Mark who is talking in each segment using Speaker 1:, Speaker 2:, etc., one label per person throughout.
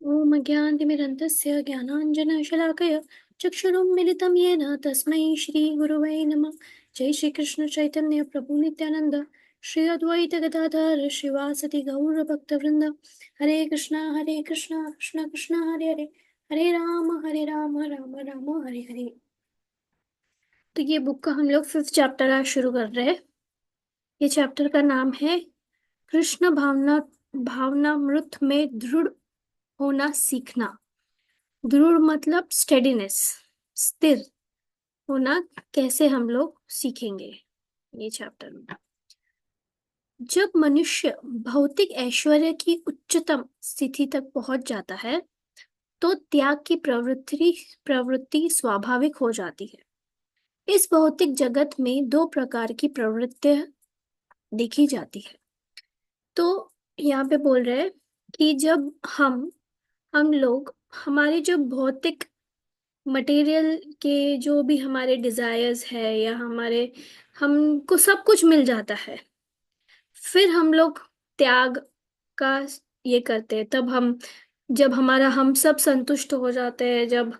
Speaker 1: ॐ अज्ञानतिमिरन्धस्य ज्ञानाञ्जनशलाकया चक्षुरुन्मिलितं येन तस्मै श्रीगुरुवे नमः। जय श्रीकृष्ण चैतन्य प्रभु नित्यानंद, श्री अद्वैत गदाधर श्रीवासदि गौरभक्तवृंद। हरे कृष्णा कृष्ण कृष्ण हरे हरे, हरे राम राम राम हरे हरे। तो ये बुक का हम लोग 5th चैप्टर आज शुरू कर रहे हैं। ये चैप्टर का नाम है कृष्ण भावना भावनामृत में दृढ़ होना सीखना। दृढ़ मतलब स्टेडीनेस, स्थिर होना कैसे हम लोग सीखेंगे ये चैप्टर में। जब मनुष्य भौतिक ऐश्वर्य की उच्चतम स्थिति तक पहुंच जाता है तो त्याग की प्रवृत्ति स्वाभाविक हो जाती है। इस भौतिक जगत में दो प्रकार की प्रवृत्तियां देखी जाती है। तो यहाँ पे बोल रहे हैं कि जब हम लोग हमारे जो भौतिक मटेरियल के जो भी हमारे डिजायर्स है या हमारे हमको सब कुछ मिल जाता है, फिर हम लोग त्याग का ये करते हैं। तब हम जब हमारा हम सब संतुष्ट हो जाते हैं, जब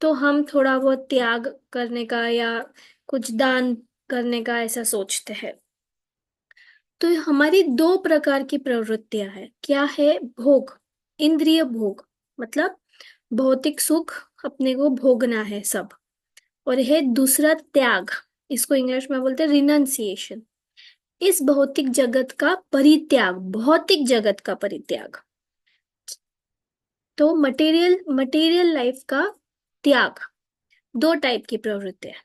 Speaker 1: तो हम थोड़ा बहुत त्याग करने का या कुछ दान करने का ऐसा सोचते हैं। तो हमारी दो प्रकार की प्रवृत्तियां हैं। क्या है? भोग, इंद्रिय भोग, मतलब भौतिक सुख अपने को भोगना है सब। और है दूसरा त्याग, इसको इंग्लिश में बोलते हैं रिनंसिएशन, इस भौतिक जगत का परित्याग, भौतिक जगत का परित्याग। तो मटेरियल लाइफ का त्याग, दो टाइप की प्रवृत्ति है।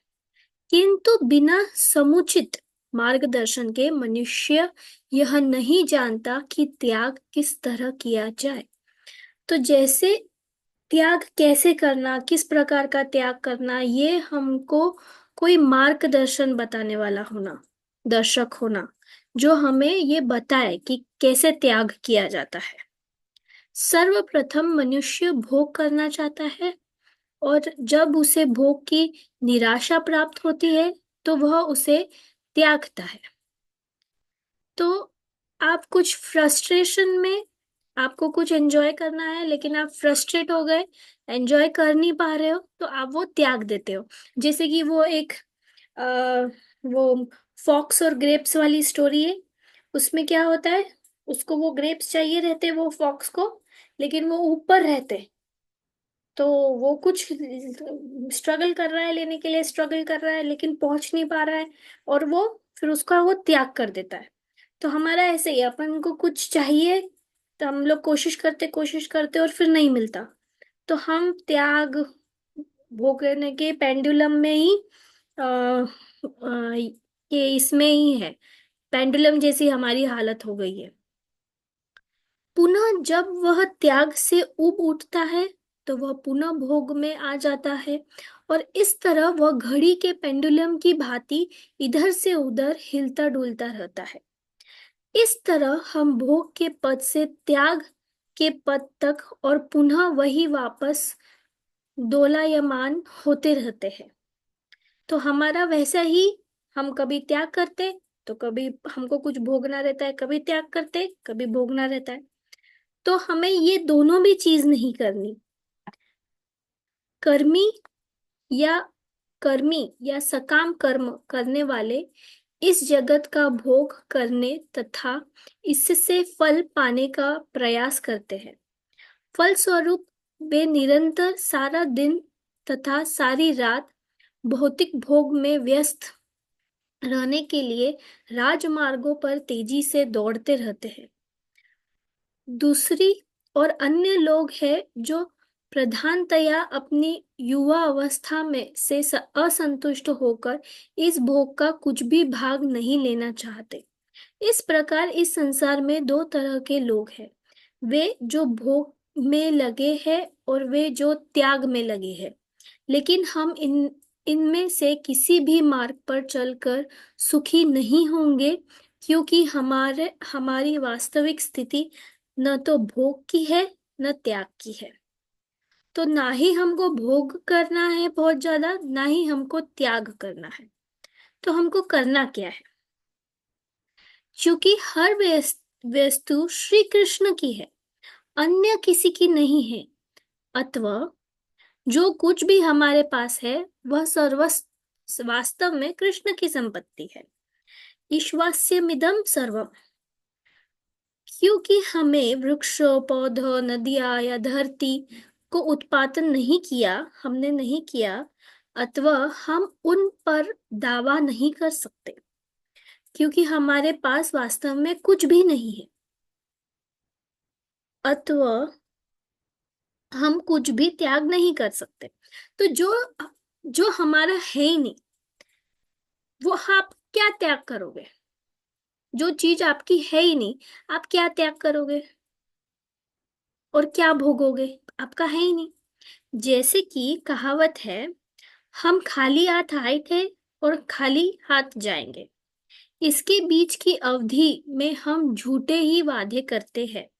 Speaker 1: किंतु बिना समुचित मार्गदर्शन के मनुष्य यह नहीं जानता कि त्याग किस तरह किया जाए। तो जैसे त्याग कैसे करना, किस प्रकार का त्याग करना, ये हमको कोई मार्गदर्शन बताने वाला होना, दर्शक होना, जो हमें ये बताए कि कैसे त्याग किया जाता है। सर्वप्रथम मनुष्य भोग करना चाहता है और जब उसे भोग की निराशा प्राप्त होती है तो वह उसे त्यागता है। तो आप कुछ फ्रस्ट्रेशन में, आपको कुछ एंजॉय करना है लेकिन आप फ्रस्ट्रेट हो गए, एंजॉय कर नहीं पा रहे हो, तो आप वो त्याग देते हो। जैसे कि वो एक आ, वो फॉक्स और ग्रेप्स वाली स्टोरी है। उसमें क्या होता है, उसको वो ग्रेप्स चाहिए रहते वो फॉक्स को, लेकिन वो ऊपर रहते। तो वो कुछ स्ट्रगल कर रहा है, लेने के लिए स्ट्रगल कर रहा है लेकिन पहुंच नहीं पा रहा है, और वो फिर उसका वो त्याग कर देता है। तो हमारा ऐसे ही, अपन को कुछ चाहिए तो हम लोग कोशिश करते और फिर नहीं मिलता, तो हम त्याग भोगने के पेंडुलम में ही ये इसमें ही है, पेंडुलम जैसी हमारी हालत हो गई है। पुनः जब वह त्याग से ऊब उठता है तो वह पुनः भोग में आ जाता है, और इस तरह वह घड़ी के पेंडुलम की भांति इधर से उधर हिलता डुलता रहता है। इस तरह हम भोग के पद से त्याग के पद तक और पुनः वही वापस दोलायमान होते रहते हैं। तो हमारा वैसा ही, हम कभी त्याग करते तो कभी हमको कुछ भोगना रहता है, कभी त्याग करते कभी भोगना रहता है। तो हमें ये दोनों भी चीज नहीं करनी। कर्मी या कर्मी या सकाम कर्म करने वाले इस जगत का भोग करने तथा इससे फल पाने का प्रयास करते हैं। फलस्वरूप वे निरंतर सारा दिन तथा सारी रात भौतिक भोग में व्यस्त रहने के लिए राजमार्गों पर तेजी से दौड़ते रहते हैं। दूसरी और अन्य लोग हैं जो प्रधानतया अपनी युवा अवस्था में से असंतुष्ट होकर इस भोग का कुछ भी भाग नहीं लेना चाहते। इस प्रकार इस संसार में दो तरह के लोग हैं, वे जो भोग में लगे हैं और वे जो त्याग में लगे हैं। लेकिन हम इनमें से किसी भी मार्ग पर चलकर सुखी नहीं होंगे, क्योंकि हमारी वास्तविक स्थिति न तो भोग की है न त्याग की है। तो ना ही हमको भोग करना है बहुत ज्यादा, ना ही हमको त्याग करना है। तो हमको करना क्या है? क्योंकि हर वस्तु श्री कृष्ण की है अन्य किसी की नहीं है, अथवा जो कुछ भी हमारे पास है वह वास्तव में कृष्ण की संपत्ति है। ईश्वास्यमिदं सर्वम। क्योंकि हमें वृक्षों, पौधों, नदियां या धरती को उत्पादन नहीं किया, हमने नहीं किया, अथवा हम उन पर दावा नहीं कर सकते, क्योंकि हमारे पास वास्तव में कुछ भी नहीं है, अथवा हम कुछ भी त्याग नहीं कर सकते। तो जो जो हमारा है ही नहीं, वो आप क्या त्याग करोगे? जो चीज आपकी है ही नहीं, आप क्या त्याग करोगे और क्या भोगोगे? आपका है ही नहीं। जैसे कि कहावत है, हम खाली हाथ आए थे और खाली हाथ जाएंगे। इसके बीच की अवधि में हम झूठे ही वादे करते हैं।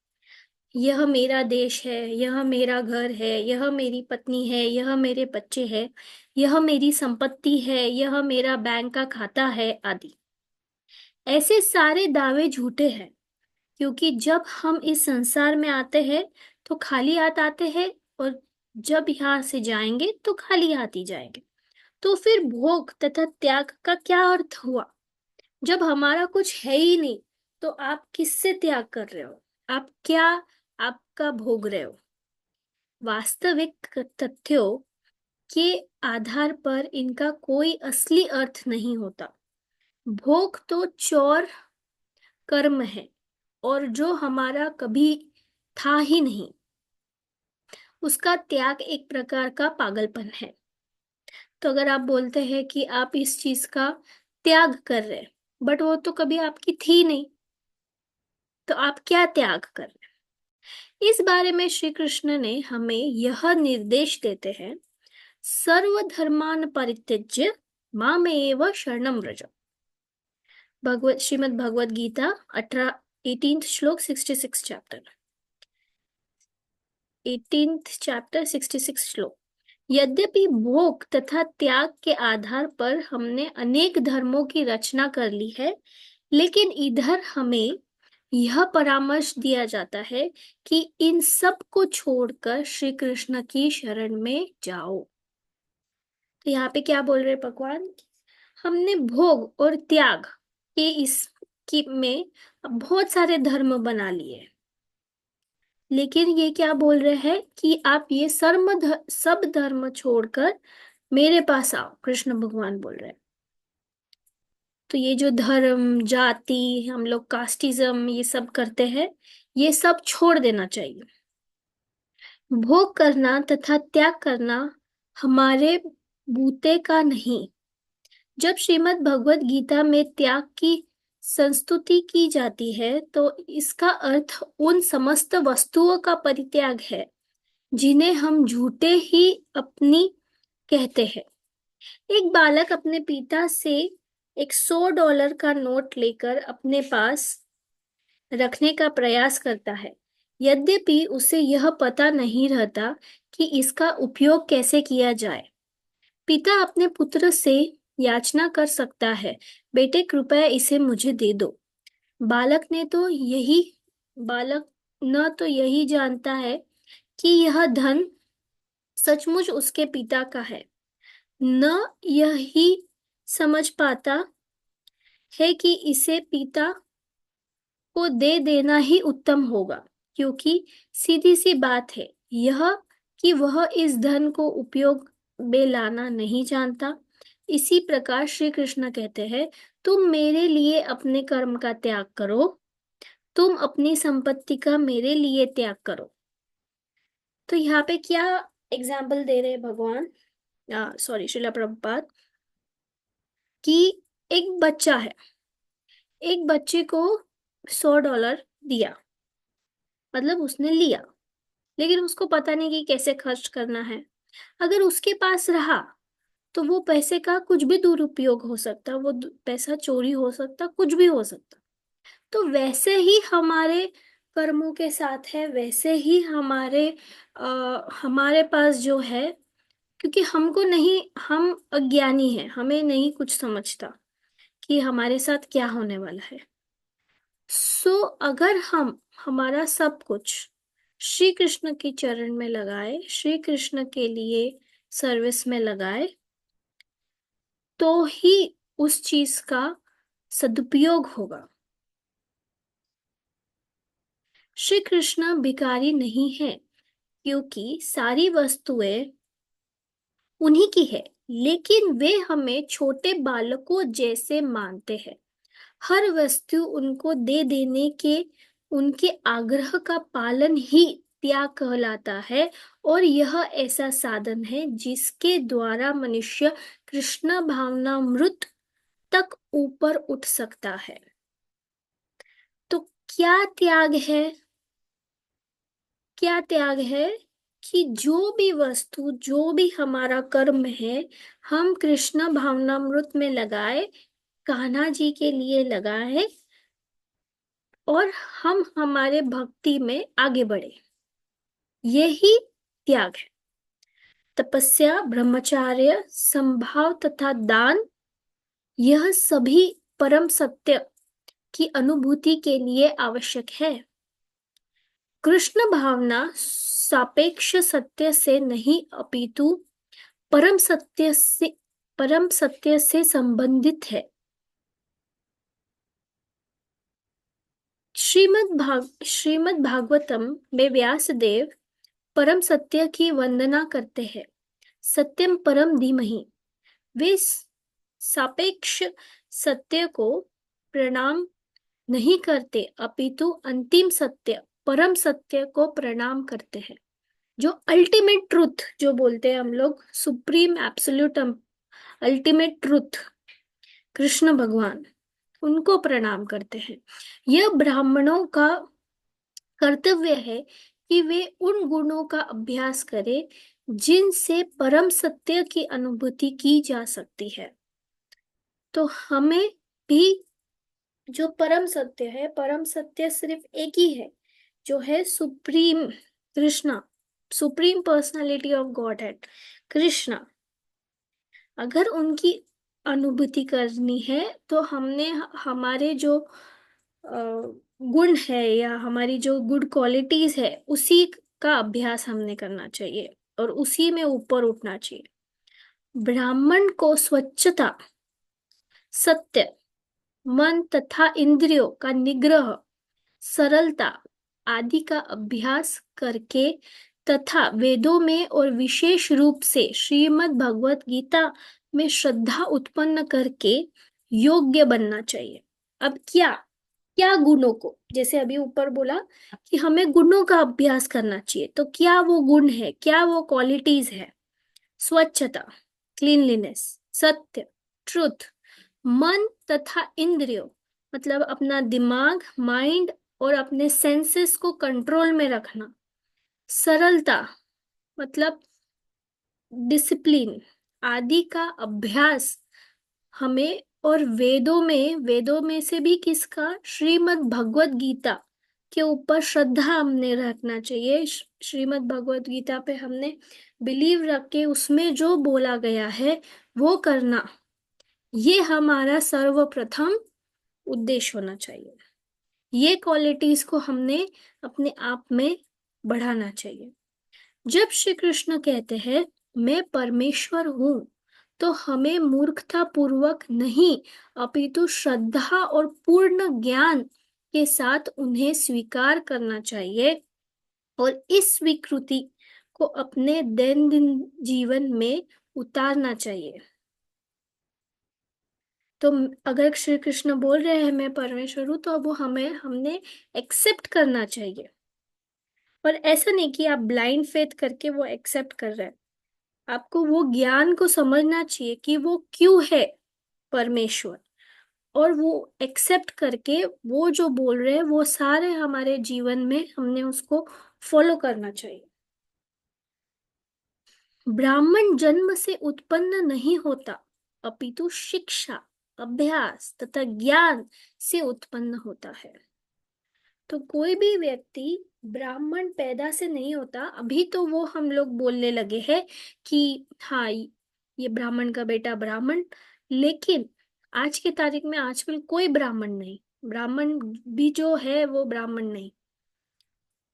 Speaker 1: यह मेरा देश है, यह मेरा घर है, यह मेरी पत्नी है, यह मेरे बच्चे हैं, यह मेरी संपत्ति है, यह मेरा बैंक का खाता है, आदि। ऐसे सारे दावे झूठे हैं, क्योंकि जब हम इस संसार में आते हैं तो खाली हाथ आते हैं, और जब यहाँ से जाएंगे तो खाली हाथ ही जाएंगे। तो फिर भोग तथा त्याग का क्या अर्थ हुआ? जब हमारा कुछ है ही नहीं, तो आप किससे त्याग कर रहे हो? आप क्या आपका भोग रहे हो? वास्तविक तथ्यों के आधार पर इनका कोई असली अर्थ नहीं होता। भोग तो चौर कर्म है, और जो हमारा कभी था ही नहीं, उसका त्याग एक प्रकार का पागलपन है। तो अगर आप बोलते हैं कि आप इस चीज का त्याग कर रहे हैं, बट वो तो कभी आपकी थी नहीं, तो आप क्या त्याग कर रहे हैं? इस बारे में श्री कृष्ण ने हमें यह निर्देश देते हैं, सर्वधर्मान परित्यज्य मामेव शरणम व्रज। श्रीमद् भगवद गीता 18 श्लोक 66 चैप्टर, 66 श्लोक। यद्यपि भोग तथा त्याग के आधार पर हमने अनेक धर्मों की रचना कर ली है, लेकिन इधर हमें यह परामर्श दिया जाता है कि इन सब को छोड़कर श्री कृष्ण की शरण में जाओ। तो यहाँ पे क्या बोल रहे हैं भगवान? हमने भोग और त्याग के इस की में बहुत सारे धर्म बना लिए, लेकिन ये क्या बोल रहे हैं कि आप ये सब धर्म छोड़कर मेरे पास आओ, कृष्ण भगवान बोल रहे हैं। तो ये जो धर्म, जाति, हम लोग कास्टिज्म ये सब करते हैं, ये सब छोड़ देना चाहिए। भोग करना तथा त्याग करना हमारे बूते का नहीं। जब श्रीमद् भगवत गीता में त्याग की संस्तुति की जाती है, तो इसका अर्थ उन समस्त वस्तुओं का परित्याग है जिन्हें हम झूठे ही अपनी कहते हैं। एक बालक अपने पिता से एक $100 का नोट लेकर अपने पास रखने का प्रयास करता है, यद्यपि उसे यह पता नहीं रहता कि इसका उपयोग कैसे किया जाए। पिता अपने पुत्र से याचना कर सकता है, बेटे कृपया इसे मुझे दे दो। बालक न तो यही जानता है कि यह धन सचमुच उसके पिता का है, न यही समझ पाता है कि इसे पिता को दे देना ही उत्तम होगा, क्योंकि सीधी सी बात है यह कि वह इस धन को उपयोग में लाना नहीं जानता। इसी प्रकार श्री कृष्ण कहते हैं, तुम मेरे लिए अपने कर्म का त्याग करो, तुम अपनी संपत्ति का मेरे लिए त्याग करो। तो यहाँ पे क्या एग्जाम्पल दे रहे हैं भगवान, सॉरी श्रीला प्रभुपाद, कि एक बच्चा है, एक बच्चे को $100 दिया, मतलब उसने लिया, लेकिन उसको पता नहीं कि कैसे खर्च करना है। अगर उसके पास रहा तो वो पैसे का कुछ भी दुरुपयोग हो सकता, वो पैसा चोरी हो सकता, कुछ भी हो सकता। तो वैसे ही हमारे कर्मों के साथ है, वैसे ही हमारे पास जो है, क्योंकि हमको नहीं, हम अज्ञानी हैं, हमें नहीं कुछ समझता कि हमारे साथ क्या होने वाला है। सो अगर हम हमारा सब कुछ श्री कृष्ण के चरण में लगाए, श्री कृष्ण के लिए सर्विस में लगाए, तो ही उस चीज का सदुपयोग होगा। श्री कृष्ण भिखारी नहीं है, क्योंकि सारी वस्तुएं उन्हीं की है, लेकिन वे हमें छोटे बालकों जैसे मानते हैं। हर वस्तु उनको दे देने के उनके आग्रह का पालन ही त्याग कहलाता है, और यह ऐसा साधन है जिसके द्वारा मनुष्य कृष्ण भावनामृत तक ऊपर उठ सकता है। तो क्या त्याग है? क्या त्याग है? कि जो भी वस्तु, जो भी हमारा कर्म है, हम कृष्ण भावनामृत में लगाए, कान्हा जी के लिए लगाए, और हम हमारे भक्ति में आगे बढ़े। यही त्याग है। तपस्या, ब्रह्मचार्य, संभाव तथा दान, यह सभी परम सत्य की अनुभूति के लिए आवश्यक है। कृष्ण भावना सापेक्ष सत्य से नहीं, अपितु परम सत्य से संबंधित है। श्रीमद् भागवतम में व्यासदेव परम सत्य की वंदना करते हैं। सत्यम परम धीमहि। वे सापेक्ष सत्य को प्रणाम नहीं करते, अपितु अंतिम सत्य, परम सत्य को प्रणाम करते हैं। जो अल्टीमेट ट्रुथ जो बोलते हैं हम लोग, supreme absolute ultimate truth, Krishna भगवान, उनको प्रणाम करते हैं। यह ब्राह्मणों का कर्तव्य है कि वे उन गुणों का अभ्यास करें जिनसे परम सत्य की अनुभूति की जा सकती है। तो हमें भी जो परम सत्य है, परम सत्य सिर्फ एक ही है, जो है supreme Krishna, supreme personality of God head Krishna. अगर उनकी अनुभूति करनी है तो हमने हमारे जो गुण है या हमारी जो गुड क्वालिटीज है, उसी का अभ्यास हमने करना चाहिए और उसी में ऊपर उठना चाहिए। ब्राह्मण को स्वच्छता, सत्य, मन तथा इंद्रियों का निग्रह, सरलता आदि का अभ्यास करके तथा वेदों में और विशेष रूप से श्रीमद् भगवत गीता में श्रद्धा उत्पन्न करके योग्य बनना चाहिए। अब क्या क्या गुणों को, जैसे अभी ऊपर बोला कि हमें गुणों का अभ्यास करना चाहिए, तो क्या वो गुण है, क्या वो क्वालिटीज है? स्वच्छता, क्लीनलीनेस, सत्य, ट्रुथ, मन तथा इंद्रियों, मतलब अपना दिमाग, माइंड और अपने सेंसेस को कंट्रोल में रखना। सरलता मतलब डिसिप्लिन आदि का अभ्यास हमें, और वेदों में से भी किसका? श्रीमद् भगवत गीता के ऊपर श्रद्धा हमने रखना चाहिए। श्रीमद् भगवत गीता पे हमने बिलीव रख के उसमें जो बोला गया है वो करना, ये हमारा सर्वप्रथम उद्देश्य होना चाहिए। ये क्वालिटीज को हमने अपने आप में बढ़ाना चाहिए। जब श्री कृष्ण कहते हैं मैं परमेश्वर हूं, तो हमें मूर्खता पूर्वक नहीं, अपितु श्रद्धा और पूर्ण ज्ञान के साथ उन्हें स्वीकार करना चाहिए और इस स्वीकृति को अपने दैनंदिन जीवन में उतारना चाहिए। तो अगर श्री कृष्ण बोल रहे हैं मैं परमेश्वर हूं, तो वो हमने एक्सेप्ट करना चाहिए। और ऐसा नहीं कि आप ब्लाइंड फेथ करके वो एक्सेप्ट कर रहे हैं, आपको वो ज्ञान को समझना चाहिए कि वो क्यों है परमेश्वर, और वो एक्सेप्ट करके वो जो बोल रहे हैं वो सारे हमारे जीवन में हमने उसको फॉलो करना चाहिए। ब्राह्मण जन्म से उत्पन्न नहीं होता, अपितु शिक्षा, अभ्यास तथा ज्ञान से उत्पन्न होता है। तो कोई भी व्यक्ति ब्राह्मण पैदा से नहीं होता। अभी तो वो हम लोग बोलने लगे हैं कि हाँ, ये ब्राह्मण का बेटा ब्राह्मण, लेकिन आज की तारीख में आजकल कोई ब्राह्मण नहीं, ब्राह्मण भी जो है वो ब्राह्मण नहीं।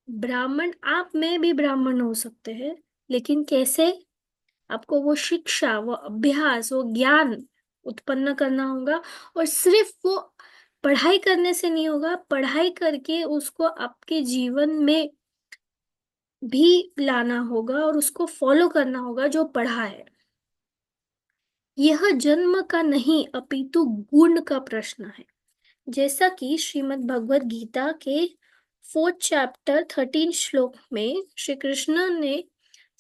Speaker 1: ब्राह्मण आप में भी ब्राह्मण हो सकते हैं, लेकिन कैसे? आपको वो शिक्षा, वो अभ्यास, वो ज्ञान उत्पन्न करना होगा। और सिर्फ वो पढ़ाई करने से नहीं होगा, पढ़ाई करके उसको आपके जीवन में भी लाना होगा और उसको फॉलो करना होगा जो पढ़ा है। यह जन्म का नहीं अपितु गुण का प्रश्न है। जैसा कि श्रीमद् भगवत गीता के 4 चैप्टर 13 श्लोक में श्री कृष्ण ने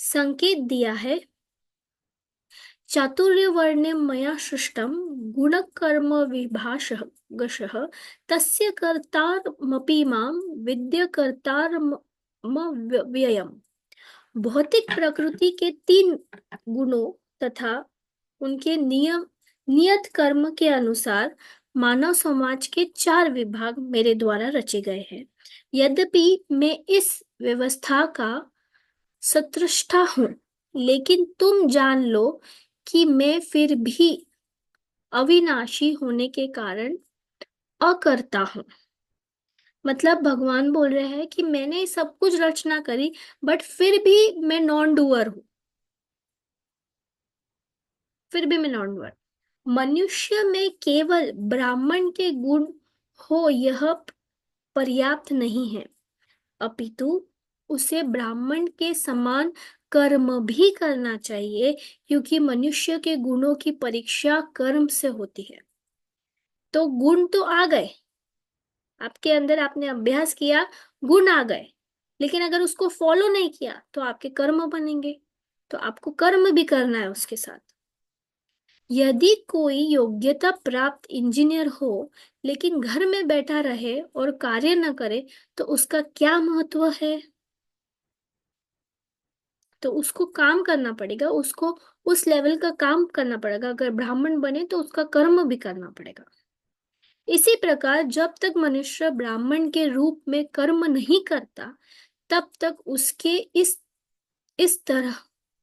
Speaker 1: संकेत दिया है, चातुर्यवर्ण्यं मया सृष्टं गुणकर्म विभागशः तस्य कर्तारमपि मां विद्यकर्तारमव्ययम्। भौतिक प्रकृति के 3 गुणों तथा उनके नियत कर्म के अनुसार मानव समाज के 4 विभाग मेरे द्वारा रचे गए हैं। यद्यपि मैं इस व्यवस्था का सत्रष्टा हूं, लेकिन तुम जान लो कि मैं फिर भी अविनाशी होने के कारण अकर्ता हूं। मतलब भगवान बोल रहे हैं कि मैंने सब कुछ रचना करी, बट फिर भी मैं नॉन डूअर हूं। फिर भी मैं नॉन डूअर। मनुष्य में केवल ब्राह्मण के गुण हो यह पर्याप्त नहीं है, अपितु उसे ब्राह्मण के समान कर्म भी करना चाहिए, क्योंकि मनुष्य के गुणों की परीक्षा कर्म से होती है। तो गुण तो आ गए आपके अंदर, आपने अभ्यास किया, गुण आ गए, लेकिन अगर उसको फॉलो नहीं किया तो आपके कर्म बनेंगे। तो आपको कर्म भी करना है उसके साथ। यदि कोई योग्यता प्राप्त इंजीनियर हो लेकिन घर में बैठा रहे और कार्य न करे, तो उसका क्या महत्व है? तो उसको काम करना पड़ेगा, उसको उस लेवल का काम करना पड़ेगा। अगर ब्राह्मण बने तो उसका कर्म भी करना पड़ेगा। इसी प्रकार जब तक मनुष्य ब्राह्मण के रूप में कर्म नहीं करता, तब तक उसके इस तरह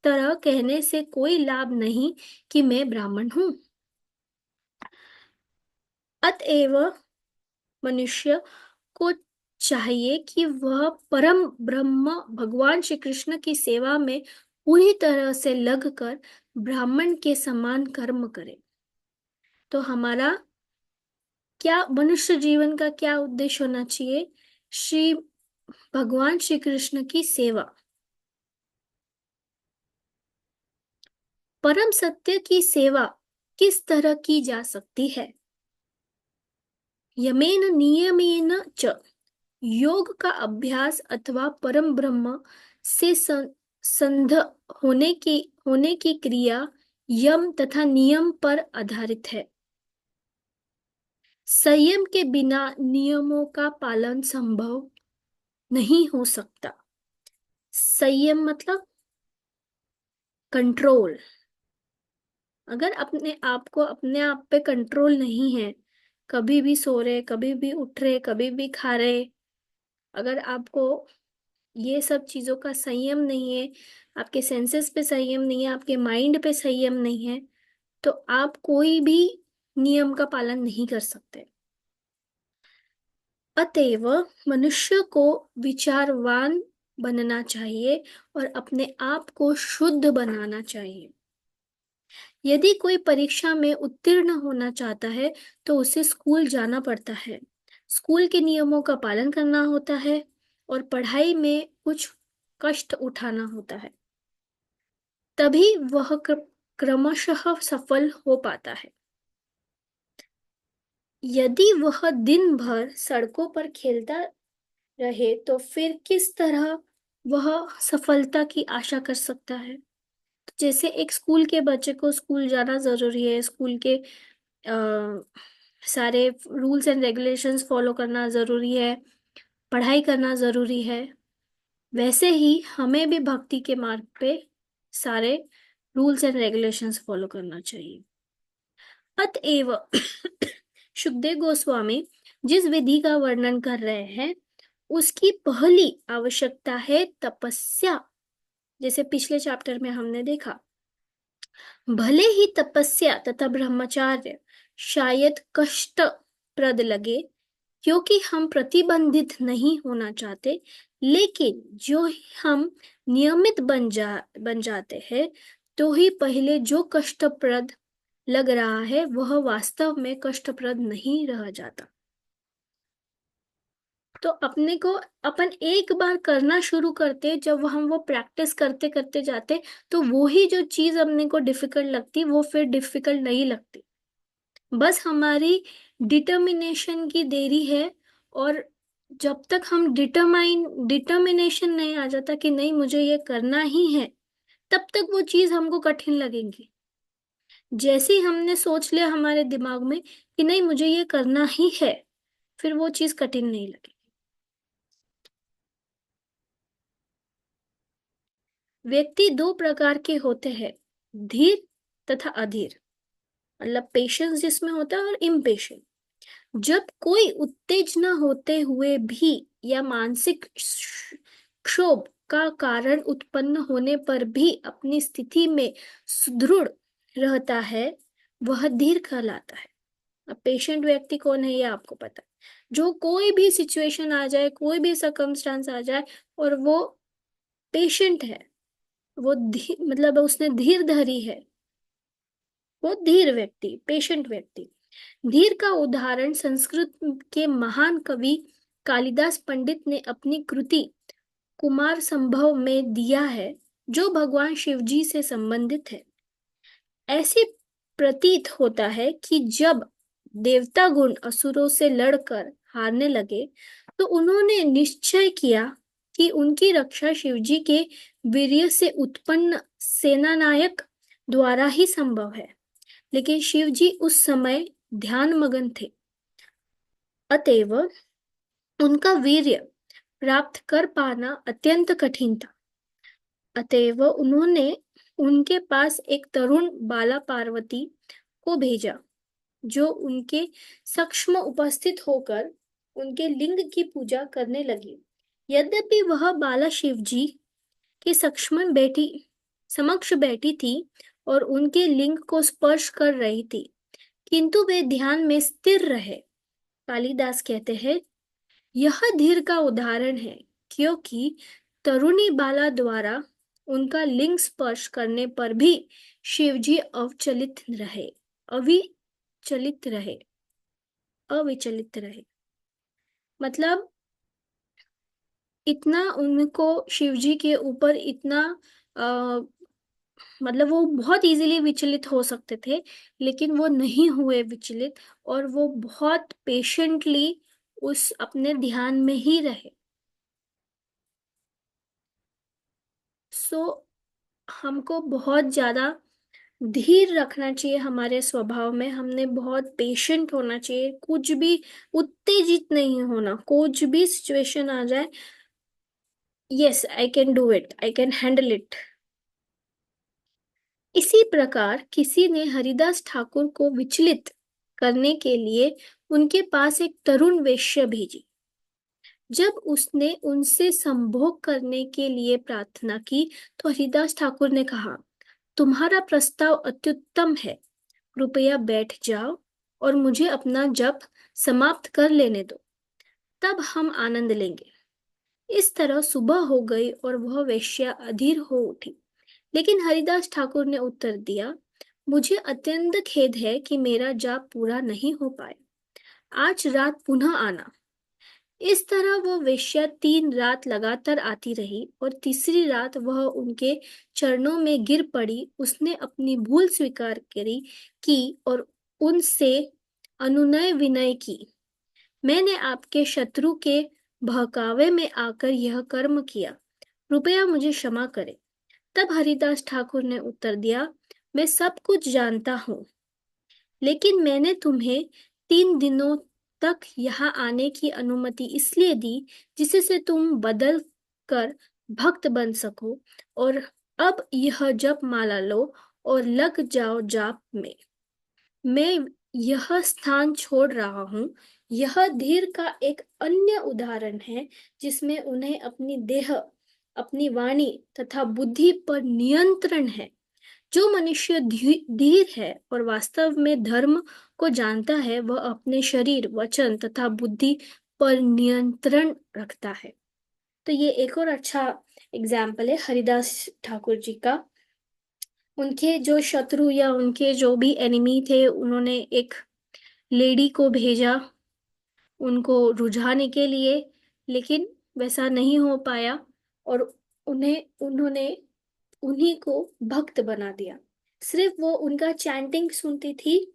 Speaker 1: तरह कहने से कोई लाभ नहीं कि मैं ब्राह्मण हूं। अतएव मनुष्य को चाहिए कि वह परम ब्रह्म भगवान श्री कृष्ण की सेवा में पूरी तरह से लगकर ब्राह्मण के समान कर्म करे। तो हमारा क्या, मनुष्य जीवन का क्या उद्देश्य होना चाहिए? श्री भगवान श्री कृष्ण की सेवा। परम सत्य की सेवा किस तरह की जा सकती है? यमेन नियमेन च, योग का अभ्यास अथवा परम ब्रह्म से संध होने की क्रिया यम तथा नियम पर आधारित है। संयम के बिना नियमों का पालन संभव नहीं हो सकता। संयम मतलब कंट्रोल। अगर अपने आप को अपने आप पे कंट्रोल नहीं है, कभी भी सो रहे, कभी भी उठ रहे, कभी भी खा रहे, अगर आपको ये सब चीजों का संयम नहीं है, आपके सेंसेस पे संयम नहीं है, आपके माइंड पे संयम नहीं है, तो आप कोई भी नियम का पालन नहीं कर सकते। अतएव मनुष्य को विचारवान बनना चाहिए और अपने आप को शुद्ध बनाना चाहिए। यदि कोई परीक्षा में उत्तीर्ण होना चाहता है तो उसे स्कूल जाना पड़ता है, स्कूल के नियमों का पालन करना होता है और पढ़ाई में कुछ कष्ट उठाना होता है, तभी वह क्रमशः सफल हो पाता है। यदि वह दिन भर सड़कों पर खेलता रहे तो फिर किस तरह वह सफलता की आशा कर सकता है? तो जैसे एक स्कूल के बच्चे को स्कूल जाना जरूरी है, स्कूल के सारे रूल्स एंड रेगुलेशंस फॉलो करना जरूरी है, पढ़ाई करना जरूरी है, वैसे ही हमें भी भक्ति के मार्ग पे सारे रूल्स एंड रेगुलेशंस फॉलो करना चाहिए। अतएव सुखदेव गोस्वामी जिस विधि का वर्णन कर रहे हैं, उसकी पहली आवश्यकता है तपस्या। जैसे पिछले चैप्टर में हमने देखा, भले ही तपस्या तथा ब्रह्मचार्य शायद कष्टप्रद लगे, क्योंकि हम प्रतिबंधित नहीं होना चाहते, लेकिन जो हम नियमित बन जाते हैं, तो ही पहले जो कष्टप्रद लग रहा है वह वास्तव में कष्टप्रद नहीं रह जाता। तो अपने को अपन एक बार करना शुरू करते, जब हम वो प्रैक्टिस करते करते जाते, तो वो ही जो चीज अपने को डिफिकल्ट लगती वो फिर डिफिकल्ट नहीं लगती। बस हमारी डिटर्मिनेशन की देरी है। और जब तक हम डिटर्मिनेशन नहीं आ जाता कि नहीं मुझे ये करना ही है, तब तक वो चीज हमको कठिन लगेगी। जैसे ही हमने सोच लिया हमारे दिमाग में कि नहीं मुझे ये करना ही है, फिर वो चीज कठिन नहीं लगेगी। व्यक्ति दो प्रकार के होते हैं, धीर तथा अधीर। मतलब पेशेंस जिसमें होता है और इम्पेशेंस। जब कोई उत्तेजना होते हुए भी या मानसिक क्षोभ का कारण उत्पन्न होने पर भी अपनी स्थिति में सुदृढ़ रहता है, वह धीर कहलाता है। अब पेशेंट व्यक्ति कौन है ये आपको पता है। जो कोई भी सिचुएशन आ जाए, कोई भी सर्कमस्टांस आ जाए, और वो पेशेंट है, वो मतलब उसने धीर धरी है, वो धीर व्यक्ति, पेशेंट व्यक्ति। धीर का उदाहरण संस्कृत के महान कवि कालिदास पंडित ने अपनी कृति कुमार संभव में दिया है, जो भगवान शिव जी से संबंधित है। ऐसे प्रतीत होता है कि जब देवता गुण असुरों से लड़कर हारने लगे, तो उन्होंने निश्चय किया कि उनकी रक्षा शिवजी के वीर्य से उत्पन्न सेनानायक द्वारा ही संभव है। लेकिन शिवजी उस समय ध्यान मगन थे, अतएव उनका वीर्य प्राप्त कर पाना अत्यंत कठिन था। अतएव उन्होंने उनके पास एक तरुण बाला पार्वती को भेजा, जो उनके सक्षम उपस्थित होकर उनके लिंग की पूजा करने लगी। यद्यपि वह बाला शिव जी के समक्ष बैठी थी और उनके लिंग को स्पर्श कर रही थी, किंतु वे ध्यान में स्थिर रहे। कालिदास कहते हैं, यह धीर का उदाहरण है, क्योंकि तरुणी बाला द्वारा उनका लिंग स्पर्श करने पर भी शिवजी अविचलित रहे अविचलित रहे। मतलब इतना उनको शिवजी के ऊपर इतना आ, मतलब वो बहुत इजीली विचलित हो सकते थे, लेकिन वो नहीं हुए विचलित, और वो बहुत पेशेंटली उस अपने ध्यान में ही रहे। सो हमको बहुत ज्यादा धीर रखना चाहिए हमारे स्वभाव में। हमने बहुत पेशेंट होना चाहिए, कुछ भी उत्तेजित नहीं होना। कुछ भी सिचुएशन आ जाए, yes I can do it, I can handle it. इसी प्रकार किसी ने हरिदास ठाकुर को विचलित करने के लिए उनके पास एक तरुण वेश्या भेजी। जब उसने उनसे संभोग करने के लिए प्रार्थना की, तो हरिदास ठाकुर ने कहा, तुम्हारा प्रस्ताव अत्युत्तम है, कृपया बैठ जाओ और मुझे अपना जप समाप्त कर लेने दो, तब हम आनंद लेंगे। इस तरह सुबह हो गई और वह वेश्या अधीर हो उठी। लेकिन हरिदास ठाकुर ने उत्तर दिया, मुझे अत्यंत खेद है कि मेरा जाप पूरा नहीं हो पाया। आज रात पुनः आना। इस तरह वह वेश्या 3 रात लगातार आती रही, और तीसरी रात वह उनके चरणों में गिर पड़ी। उसने अपनी भूल स्वीकार की और उनसे अनुनय विनय की, मैंने आपके शत्रु के बहकावे में आकर यह कर्म किया, कृपया मुझे क्षमा करें। तब हरिदास ठाकुर ने उत्तर दिया, मैं सब कुछ जानता हूँ, लेकिन मैंने तुम्हें 3 दिनों तक यहाँ आने की अनुमति इसलिए दी, जिससे तुम बदल कर भक्त बन सको। और अब यह जप माला लो और लग जाओ जाप में। मैं यह स्थान छोड़ रहा हूँ। यह धीर का एक अन्य उदाहरण है, जिसमें उन्हें अपनी देह, अपनी वाणी तथा बुद्धि पर नियंत्रण है। जो मनुष्य धीर है और वास्तव में धर्म को जानता है, वह अपने शरीर, वचन तथा बुद्धि पर नियंत्रण रखता है। तो ये एक और अच्छा एग्जाम्पल है हरिदास ठाकुर जी का। उनके जो शत्रु या उनके जो भी एनिमी थे, उन्होंने एक लेडी को भेजा उनको रुझाने के लिए, लेकिन वैसा नहीं हो पाया और उन्होंने उन्हीं को भक्त बना दिया। सिर्फ वो उनका चैंटिंग सुनती थी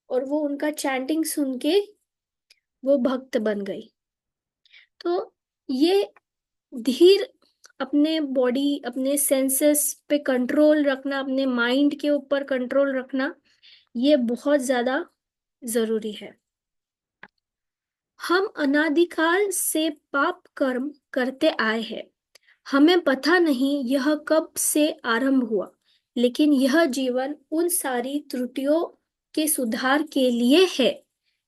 Speaker 1: और वो उनका चैंटिंग सुन के वो भक्त बन गई। तो ये धीर, अपने बॉडी, अपने सेंसेस पे कंट्रोल रखना, अपने माइंड के ऊपर कंट्रोल रखना, ये बहुत ज्यादा जरूरी है। हम अनादिकाल से पाप कर्म करते आए हैं। हमें पता नहीं यह कब से आरंभ हुआ, लेकिन यह जीवन उन सारी त्रुटियों के सुधार के लिए है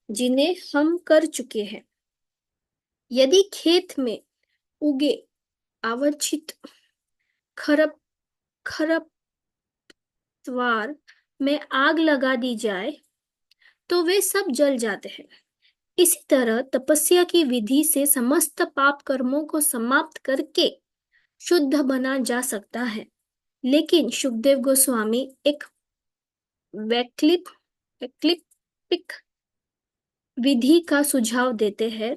Speaker 1: जिन्हें हम कर चुके हैं। यदि खेत में उगे अवांछित खरपतवार में आग लगा दी जाए तो वे सब जल जाते हैं। इसी तरह तपस्या की विधि से समस्त पाप कर्मों को समाप्त करके शुद्ध बना जा सकता है। लेकिन सुखदेव गोस्वामी एक वैकल्पिक विधि का सुझाव देते हैं।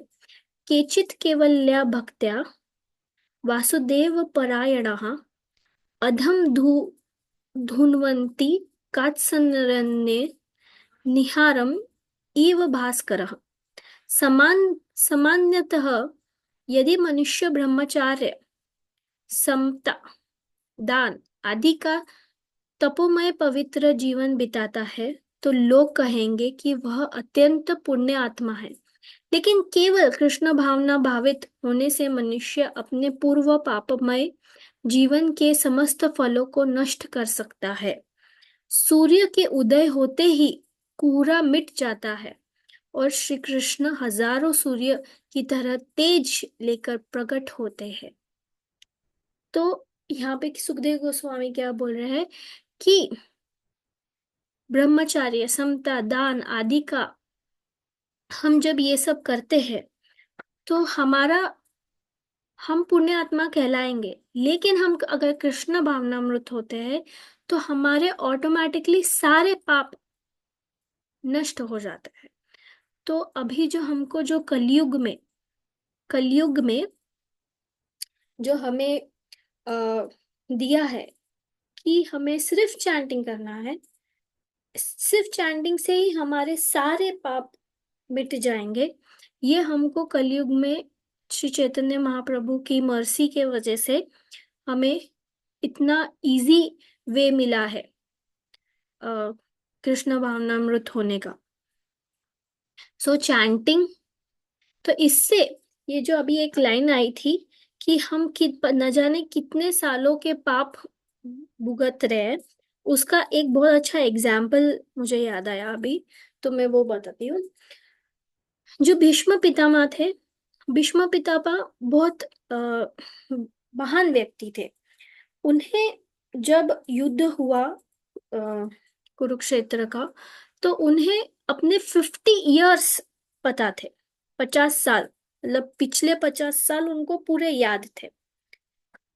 Speaker 1: केचित् केवल्या भक्त्या वासुदेव परायणाः अधम धुन्वन्ति कात्सरण्ये निहारम् इव भास्करः। सामान्यतः यदि मनुष्य ब्रह्मचार्य, समता, दान आदि का तपोमय पवित्र जीवन बिताता है तो लोग कहेंगे कि वह अत्यंत पुण्य आत्मा है। लेकिन केवल कृष्ण भावना भावित होने से मनुष्य अपने पूर्व पापमय जीवन के समस्त फलों को नष्ट कर सकता है। सूर्य के उदय होते ही कोहरा मिट जाता है और श्री कृष्ण हजारों सूर्य की तरह तेज लेकर प्रकट होते हैं। तो यहाँ पे सुखदेव गोस्वामी क्या बोल रहे हैं कि ब्रह्मचार्य, समता, दान आदि का हम जब ये सब करते हैं तो हम पुण्य आत्मा कहलाएंगे। लेकिन हम अगर कृष्ण भावनामृत होते हैं तो हमारे ऑटोमेटिकली सारे पाप नष्ट हो जाते हैं। तो अभी जो हमको जो कलयुग में जो हमें दिया है कि हमें सिर्फ चैंटिंग करना है, सिर्फ चैंटिंग से ही हमारे सारे पाप मिट जाएंगे। ये हमको कलयुग में श्री चैतन्य महाप्रभु की मर्सी के वजह से हमें इतना इजी वे मिला है कृष्ण भावनामृत होने का। सो चैंटिंग, तो इससे ये जो अभी एक लाइन आई थी कि हम न जाने कितने सालों के पाप भुगत रहे हैं, उसका एक बहुत अच्छा एग्जाम्पल मुझे याद आया अभी, तो मैं वो बताती हूँ। जो भीष्म पितामह थे, भीष्म पितामह बहुत महान व्यक्ति थे। उन्हें जब युद्ध हुआ कुरुक्षेत्र का, तो उन्हें अपने 50 इयर्स पता थे। 50 साल, मतलब पिछले 50 साल उनको पूरे याद थे।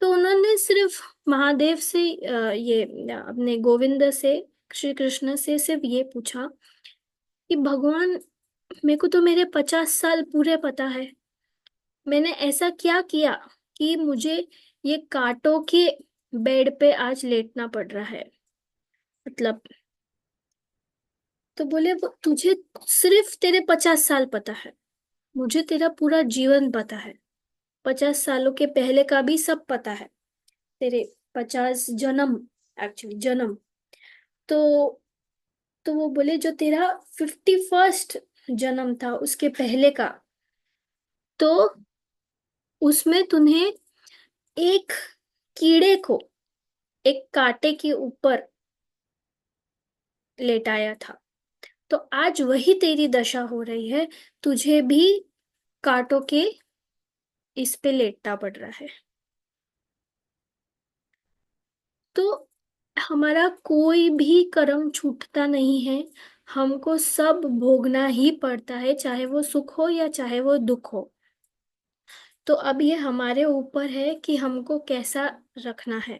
Speaker 1: तो उन्होंने सिर्फ महादेव से ये अपने गोविंद से, श्री कृष्ण से सिर्फ ये पूछा कि भगवान, मेरे को तो मेरे 50 साल पूरे पता है, मैंने ऐसा क्या किया कि मुझे ये कांटों के बेड पे आज लेटना पड़ रहा है, मतलब। तो बोले तुझे सिर्फ तेरे 50 साल पता है, मुझे तेरा पूरा जीवन पता है, 50 सालों के पहले का भी सब पता है, तेरे 50 जन्म, एक्चुअली जन्म। तो तो वो बोले जो तेरा 51st जन्म था उसके पहले का, तो उसमें तुम्हें एक कीड़े को एक कांटे के ऊपर लेटाया था। तो आज वही तेरी दशा हो रही है, तुझे भी कांटों के इस पे लेटना पड़ रहा है। तो हमारा कोई भी कर्म छूटता नहीं है, हमको सब भोगना ही पड़ता है, चाहे वो सुख हो या चाहे वो दुख हो। तो अब ये हमारे ऊपर है कि हमको कैसा रखना है।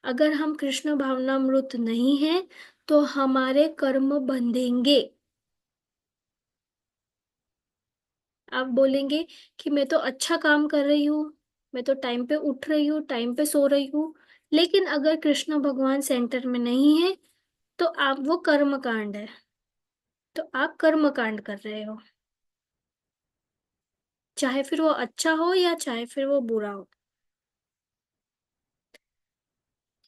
Speaker 1: अगर हम कृष्ण भावनामृत नहीं हैं तो हमारे कर्म बंधेंगे। आप बोलेंगे कि मैं तो अच्छा काम कर रही हूँ, मैं तो टाइम पे उठ रही हूँ, टाइम पे सो रही हूँ, लेकिन अगर कृष्ण भगवान सेंटर में नहीं है तो आप वो कर्म कांड है, तो आप कर्म कांड कर रहे हो, चाहे फिर वो अच्छा हो या चाहे फिर वो बुरा हो।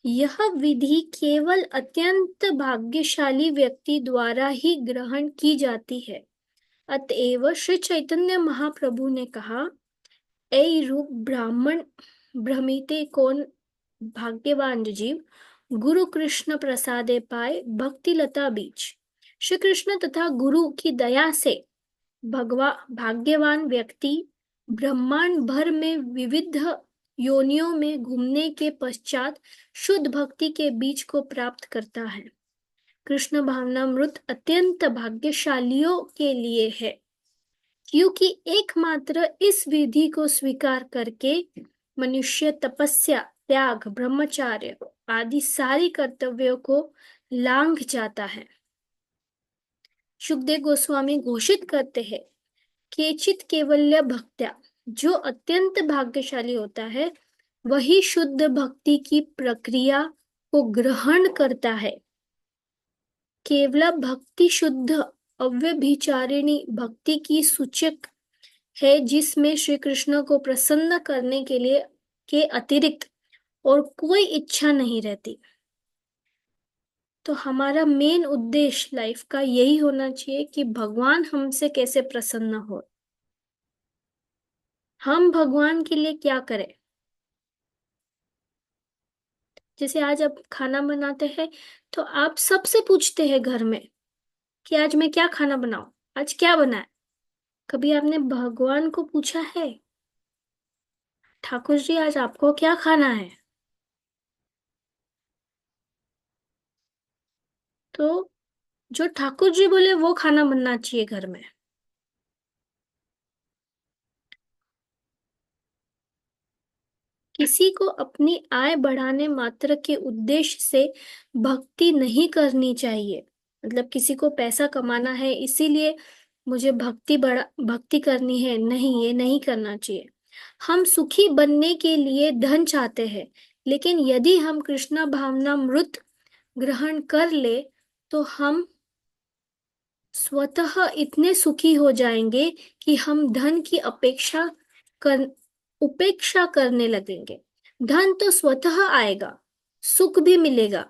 Speaker 1: यह विधि केवल अत्यंत भाग्यशाली व्यक्ति द्वारा ही ग्रहण की जाती है। अतएव श्री चैतन्य महाप्रभु ने कहा, ऐ रूप ब्राह्मण भ्रमिते कौन भाग्यवान जीव, गुरु कृष्ण प्रसादे पाए भक्ति लता बीज। श्री कृष्ण तथा गुरु की दया से भगवा भाग्यवान व्यक्ति ब्रह्मांड भर में विविध योनियों में घूमने के पश्चात शुद्ध भक्ति के बीज को प्राप्त करता है। कृष्ण भावनामृत अत्यंत भाग्यशालियों के लिए है, क्योंकि एकमात्र इस विधि को स्वीकार करके मनुष्य तपस्या, त्याग, ब्रह्मचार्य आदि सारी कर्तव्यों को लांघ जाता है। सुखदेव गोस्वामी घोषित करते हैं, केचित केवल्य भक्त्या, जो अत्यंत भाग्यशाली होता है वही शुद्ध भक्ति की प्रक्रिया को ग्रहण करता है। केवल भक्ति शुद्ध अव्यभिचारिणी भक्ति की सूचक है, जिसमें श्री कृष्ण को प्रसन्न करने के लिए के अतिरिक्त और कोई इच्छा नहीं रहती। तो हमारा मेन उद्देश्य लाइफ का यही होना चाहिए कि भगवान हमसे कैसे प्रसन्न हो, हम भगवान के लिए क्या करें। जैसे आज आप खाना बनाते हैं तो आप सबसे पूछते हैं घर में कि आज मैं क्या खाना बनाऊं, आज क्या बनाए। कभी आपने भगवान को पूछा है, ठाकुर जी आज आपको क्या खाना है? तो जो ठाकुर जी बोले वो खाना बनना चाहिए घर में। किसी को अपनी आय बढ़ाने मात्र के उद्देश्य से भक्ति नहीं करनी चाहिए। मतलब किसी को पैसा कमाना है इसीलिए मुझे भक्ति करनी है, नहीं, ये नहीं करना चाहिए। हम सुखी बनने के लिए धन चाहते हैं, लेकिन यदि हम कृष्ण भावनामृत ग्रहण कर ले तो हम स्वतः इतने सुखी हो जाएंगे कि हम धन की कर उपेक्षा करने लगेंगे। धन तो स्वतः आएगा, सुख भी मिलेगा,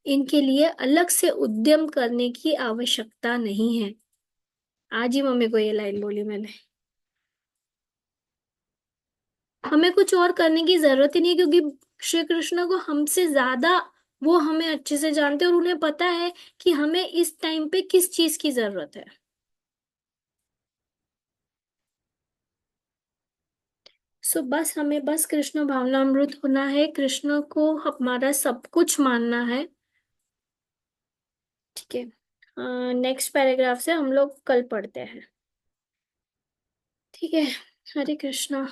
Speaker 1: इनके लिए अलग से उद्यम करने की आवश्यकता नहीं है। आज ही मम्मी को ये लाइन बोली मैंने। हमें कुछ और करने की जरूरत ही नहीं है, क्योंकि श्री कृष्ण को हमसे ज्यादा वो हमें अच्छे से जानते हैं और उन्हें पता है कि हमें इस टाइम पे किस चीज की जरूरत है। सो बस हमें बस कृष्ण भावनामृत होना है, कृष्ण को हमारा सब कुछ मानना है। ठीक है, नेक्स्ट पैराग्राफ से हम लोग कल पढ़ते हैं। ठीक है, हरे कृष्णा।